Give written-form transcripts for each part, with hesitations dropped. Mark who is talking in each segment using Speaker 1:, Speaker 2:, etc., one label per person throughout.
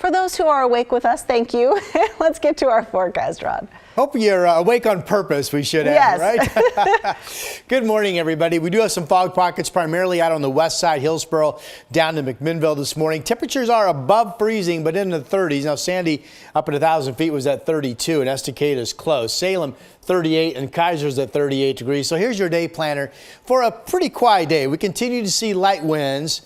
Speaker 1: For those who are awake with us, thank you. Let's get to our forecast, Rod.
Speaker 2: Hope you're awake on purpose, we should add, right? Good morning, everybody. We do have some fog pockets primarily out on the west side, Hillsboro down to McMinnville this morning. Temperatures are above freezing, but in the 30s. Now, Sandy up at 1,000 feet was at 32, and Estacada is close. Salem, 38, and Kaiser's at 38 degrees. So here's your day planner for a pretty quiet day. We continue to see light winds.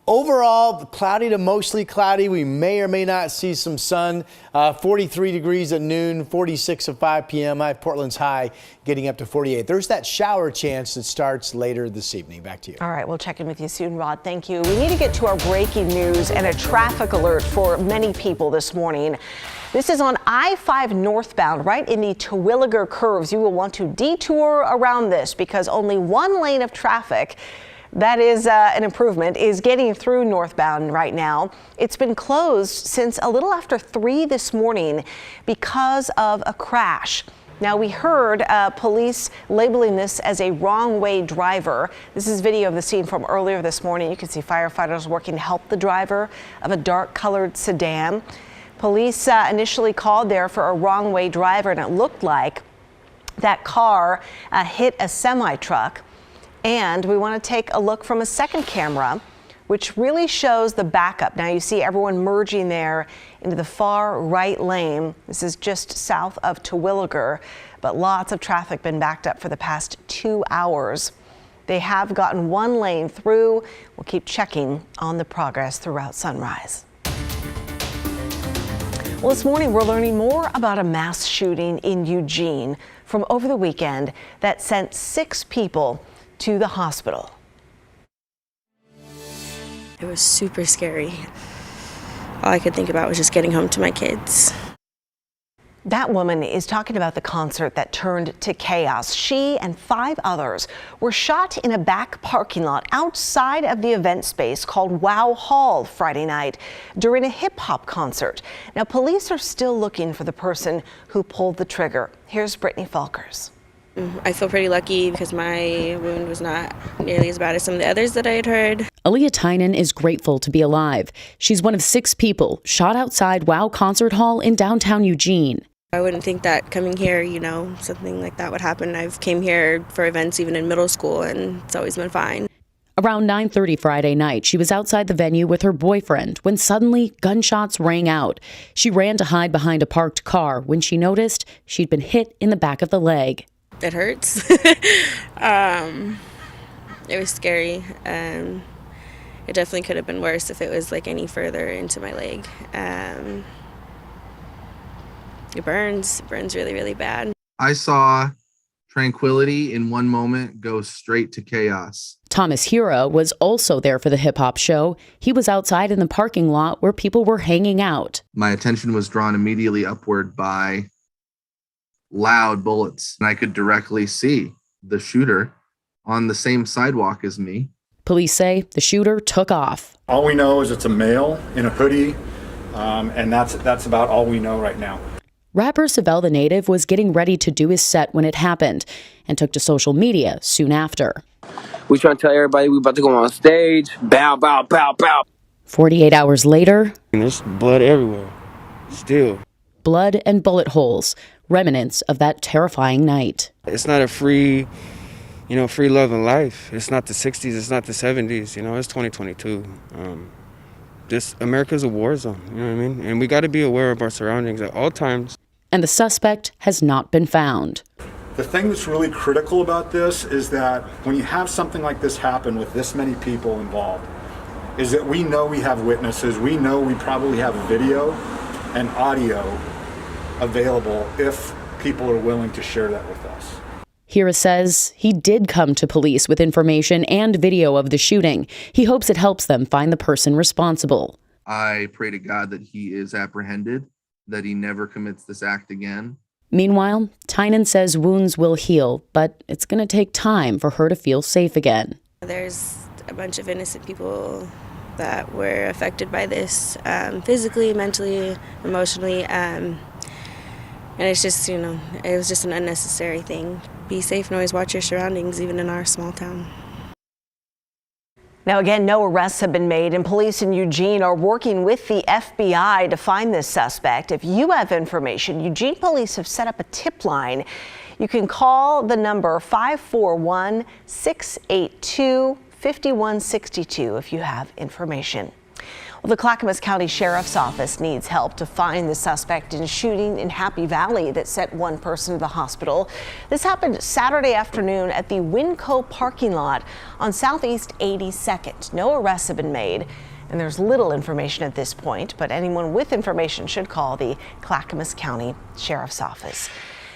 Speaker 2: Overall, cloudy to mostly cloudy. We may or may not see some sun. 43 degrees at noon, 46 at 5 p.m. Portland's high getting up to 48. There's that shower chance that starts later this evening. Back to you.
Speaker 1: All right, we'll check in with you soon, Rod. Thank you. We need to get to our breaking news and a traffic alert for many people this morning. This is on I-5 northbound, right in the Terwilliger curves. You will want to detour around this because only one lane of traffic, that is an improvement, is getting through northbound right now. It's been closed since a little after 3 this morning because of a crash. Now, we heard police labeling this as a wrong-way driver. This is video of the scene from earlier this morning. You can see firefighters working to help the driver of a dark-colored sedan. Police initially called there for a wrong-way driver, and it looked like that car hit a semi-truck. And we want to take a look from a second camera, which really shows the backup. Now you see everyone merging there into the far right lane. This is just south of Terwilliger, but lots of traffic been backed up for the past 2 hours. They have gotten one lane through. We'll keep checking on the progress throughout sunrise. Well, this morning we're learning more about a mass shooting in Eugene from over the weekend that sent 6 people to the hospital.
Speaker 3: It was super scary. All I could think about was just getting home to my kids.
Speaker 1: That woman is talking about the concert that turned to chaos. She and 5 others were shot in a back parking lot outside of the event space called Wow Hall Friday night during a hip hop concert. Now, police are still looking for the person who pulled the trigger. Here's Brittany Falkers.
Speaker 3: I feel pretty lucky because my wound was not nearly as bad as some of the others that I had heard.
Speaker 4: Aaliyah Tynan is grateful to be alive. She's one of 6 people shot outside Wow Concert Hall in downtown Eugene.
Speaker 3: I wouldn't think that coming here, something like that would happen. I've came here for events even in middle school, and it's always been fine.
Speaker 4: Around 9:30 Friday night, she was outside the venue with her boyfriend when suddenly gunshots rang out. She ran to hide behind a parked car when she noticed she'd been hit in the back of the leg.
Speaker 3: It hurts. It was scary. It definitely could have been worse if it was like any further into my leg. It burns really, really bad.
Speaker 5: I saw tranquility in one moment go straight to chaos.
Speaker 4: Thomas Hira was also there for the hip hop show. He was outside in the parking lot where people were hanging out.
Speaker 5: My attention was drawn immediately upward by loud bullets, and I could directly see the shooter on the same sidewalk as me.
Speaker 4: Police say the shooter took off.
Speaker 6: All we know is it's a male in a hoodie, and that's about all we know right now.
Speaker 4: Rapper Savell the Native was getting ready to do his set when it happened and took to social media soon after.
Speaker 7: We trying to tell everybody we about to go on stage. Bow, bow, bow, bow.
Speaker 4: 48 hours later,
Speaker 8: and there's blood everywhere, still.
Speaker 4: Blood and bullet holes, remnants of that terrifying night.
Speaker 8: It's not a free loving life. It's not the 60s, it's not the 70s, it's 2022. America's a war zone, you know what I mean? And we got to be aware of our surroundings at all times.
Speaker 4: And the suspect has not been found.
Speaker 6: The thing that's really critical about this is that when you have something like this happen with this many people involved, is that we know we have witnesses, we know we probably have video and audio available if people are willing to share that with us.
Speaker 4: Hira says he did come to police with information and video of the shooting. He hopes it helps them find the person responsible.
Speaker 5: I pray to God that he is apprehended, that he never commits this act again.
Speaker 4: Meanwhile, Tynan says wounds will heal, but it's going to take time for her to feel safe again.
Speaker 3: There's a bunch of innocent people that were affected by this, physically, mentally, emotionally, and it's just, it was just an unnecessary thing. Be safe and always watch your surroundings, even in our small town.
Speaker 1: Now, again, no arrests have been made, and police in Eugene are working with the FBI to find this suspect. If you have information, Eugene police have set up a tip line. You can call the number 541-682-5162 if you have information. Well, the Clackamas County Sheriff's Office needs help to find the suspect in a shooting in Happy Valley that sent one person to the hospital. This happened Saturday afternoon at the Winco parking lot on Southeast 82nd. No arrests have been made, and there's little information at this point, but anyone with information should call the Clackamas County Sheriff's Office.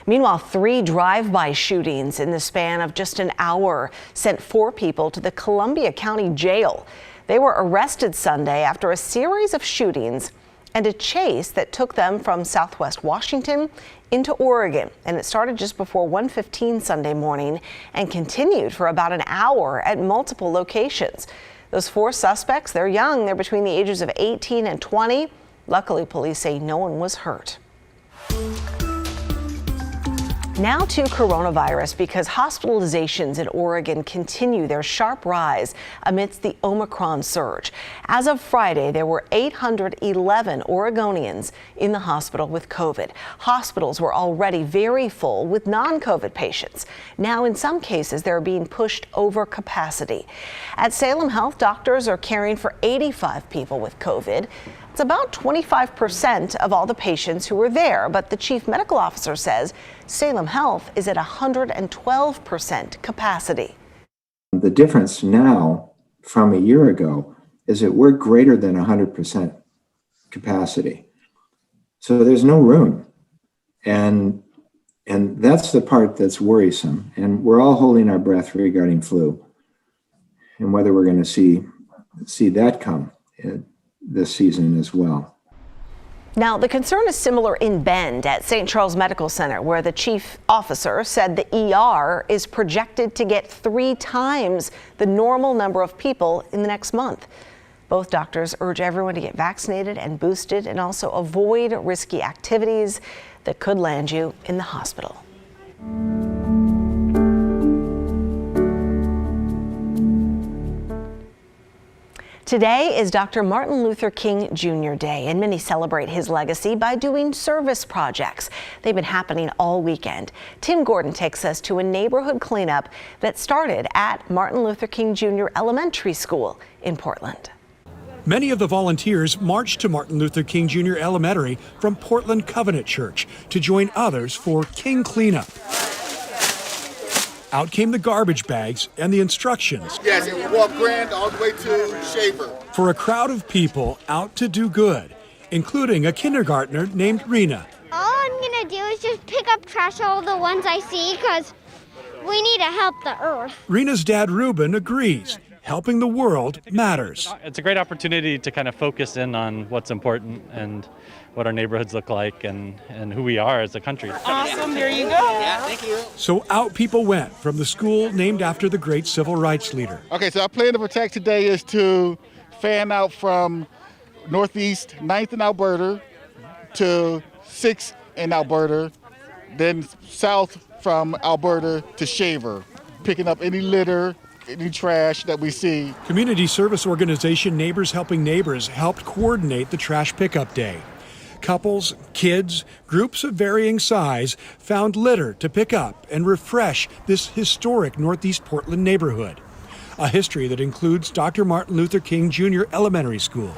Speaker 1: Meanwhile, 3 drive-by shootings in the span of just an hour sent 4 people to the Columbia County Jail. They were arrested Sunday after a series of shootings and a chase that took them from Southwest Washington into Oregon. And it started just before 1:15 Sunday morning and continued for about an hour at multiple locations. Those 4 suspects, they're young. They're between the ages of 18 and 20. Luckily, police say no one was hurt. Now to coronavirus, because hospitalizations in Oregon continue their sharp rise amidst the Omicron surge. As of Friday, there were 811 Oregonians in the hospital with COVID. Hospitals were already very full with non-COVID patients. Now, in some cases, they're being pushed over capacity. At Salem Health, doctors are caring for 85 people with COVID. It's about 25% of all the patients who were there, but the chief medical officer says Salem Health is at 112% capacity.
Speaker 9: The difference now from a year ago is that we're greater than 100% capacity. So there's no room. And that's the part that's worrisome. And we're all holding our breath regarding flu and whether we're going to see that come this season as well.
Speaker 1: Now, the concern is similar in Bend at St. Charles Medical Center, where the chief officer said the ER is projected to get 3 times the normal number of people in the next month. Both doctors urge everyone to get vaccinated and boosted and also avoid risky activities that could land you in the hospital. Today is Dr. Martin Luther King Jr. Day, and many celebrate his legacy by doing service projects. They've been happening all weekend. Tim Gordon takes us to a neighborhood cleanup that started at Martin Luther King Jr. Elementary School in Portland.
Speaker 10: Many of the volunteers marched to Martin Luther King Jr. Elementary from Portland Covenant Church to join others for King Cleanup. Out came the garbage bags and the instructions.
Speaker 11: Yes, and we walk Grand all the way to Shaver.
Speaker 10: For a crowd of people out to do good, including a kindergartner named Rena.
Speaker 12: All I'm going to do is just pick up trash, all the ones I see, because we need to help the earth.
Speaker 10: Rena's dad, Ruben, agrees. Helping the world matters.
Speaker 13: It's a great opportunity to kind of focus in on what's important and what our neighborhoods look like and who we are as a country.
Speaker 14: Awesome, there you go.
Speaker 11: Yeah, thank you.
Speaker 10: So out people went from the school named after the great civil rights leader.
Speaker 11: Okay, so our plan to protect today is to fan out from Northeast 9th in Alberta to 6th in Alberta, then south from Alberta to Shaver, picking up any litter, any trash that we see.
Speaker 10: Community service organization Neighbors Helping Neighbors helped coordinate the trash pickup day. Couples, kids, groups of varying size found litter to pick up and refresh this historic Northeast Portland neighborhood. A history that includes Dr. Martin Luther King Jr. Elementary School.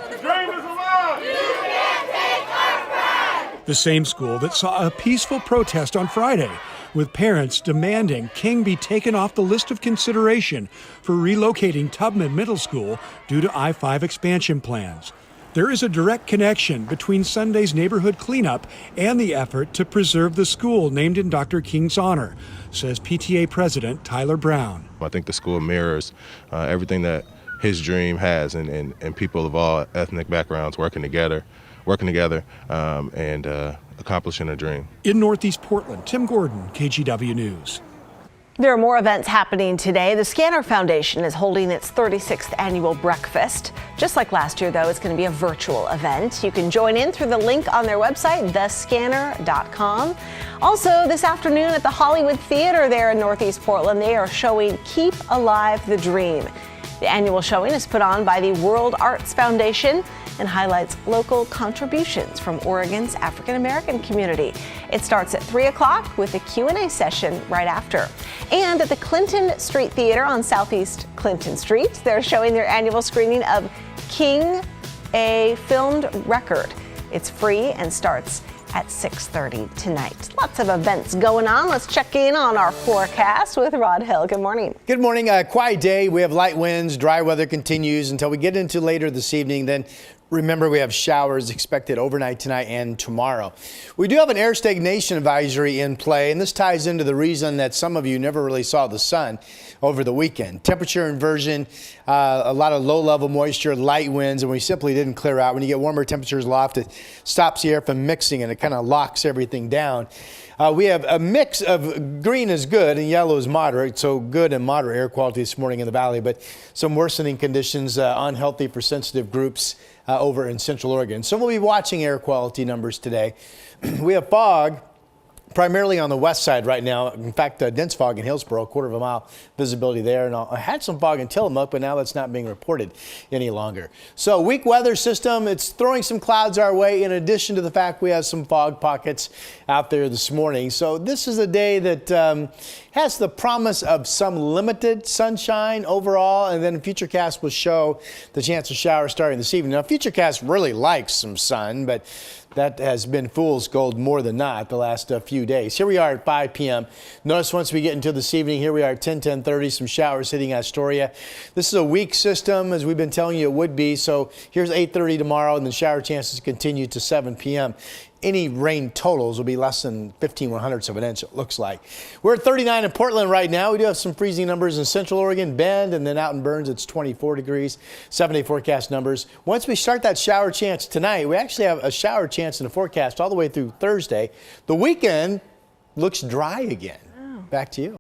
Speaker 10: The same school that saw a peaceful protest on Friday, with parents demanding King be taken off the list of consideration for relocating Tubman Middle School due to I-5 expansion plans. There is a direct connection between Sunday's neighborhood cleanup and the effort to preserve the school named in Dr. King's honor, says PTA President Tyler Brown.
Speaker 15: I think the school mirrors everything that his dream has, and people of all ethnic backgrounds working together and accomplishing a dream.
Speaker 10: In Northeast Portland, Tim Gordon, KGW News.
Speaker 1: There are more events happening today. The Scanner Foundation is holding its 36th annual breakfast. Just like last year, though, it's going to be a virtual event. You can join in through the link on their website, thescanner.com. Also, this afternoon at the Hollywood Theater there in Northeast Portland, they are showing Keep Alive the Dream. The annual showing is put on by the World Arts Foundation and highlights local contributions from Oregon's African American community. It starts at 3 o'clock with a Q&A session right after. And at the Clinton Street Theater on Southeast Clinton Street, they're showing their annual screening of King, a filmed record. It's free and starts at 6:30 tonight. Lots of events going on. Let's check in on our forecast with Rod Hill. Good morning.
Speaker 2: Good morning. Quiet day. We have light winds. Dry weather continues until we get into later this evening. Then remember, we have showers expected overnight tonight and tomorrow. We do have an air stagnation advisory in play, and this ties into the reason that some of you never really saw the sun over the weekend. Temperature inversion, a lot of low-level moisture, light winds, and we simply didn't clear out. When you get warmer temperatures aloft, it stops the air from mixing, and it kind of locks everything down. We have a mix of green is good and yellow is moderate, so good and moderate air quality this morning in the valley, but some worsening conditions, unhealthy for sensitive groups over in Central Oregon. So we'll be watching air quality numbers today. We have fog primarily on the west side right now. In fact, dense fog in Hillsboro, 1/4 mile visibility there. And I had some fog in Tillamook, but now that's not being reported any longer. So weak weather system, it's throwing some clouds our way in addition to the fact we have some fog pockets out there this morning. So this is a day that has the promise of some limited sunshine overall, and then Futurecast will show the chance of showers starting this evening. Now, Futurecast really likes some sun, but that has been fool's gold more than not the last few days. Here we are at 5 p.m. Notice once we get into this evening, here we are at 10:30, some showers hitting Astoria. This is a weak system, as we've been telling you it would be. So here's 8:30 tomorrow, and the shower chances continue to 7 p.m. Any rain totals will be less than 15/100ths of an inch, it looks like. We're at 39 in Portland right now. We do have some freezing numbers in Central Oregon, Bend, and then out in Burns, it's 24 degrees. 7-day forecast numbers. Once we start that shower chance tonight, we actually have a shower chance in the forecast all the way through Thursday. The weekend looks dry again. Back to you.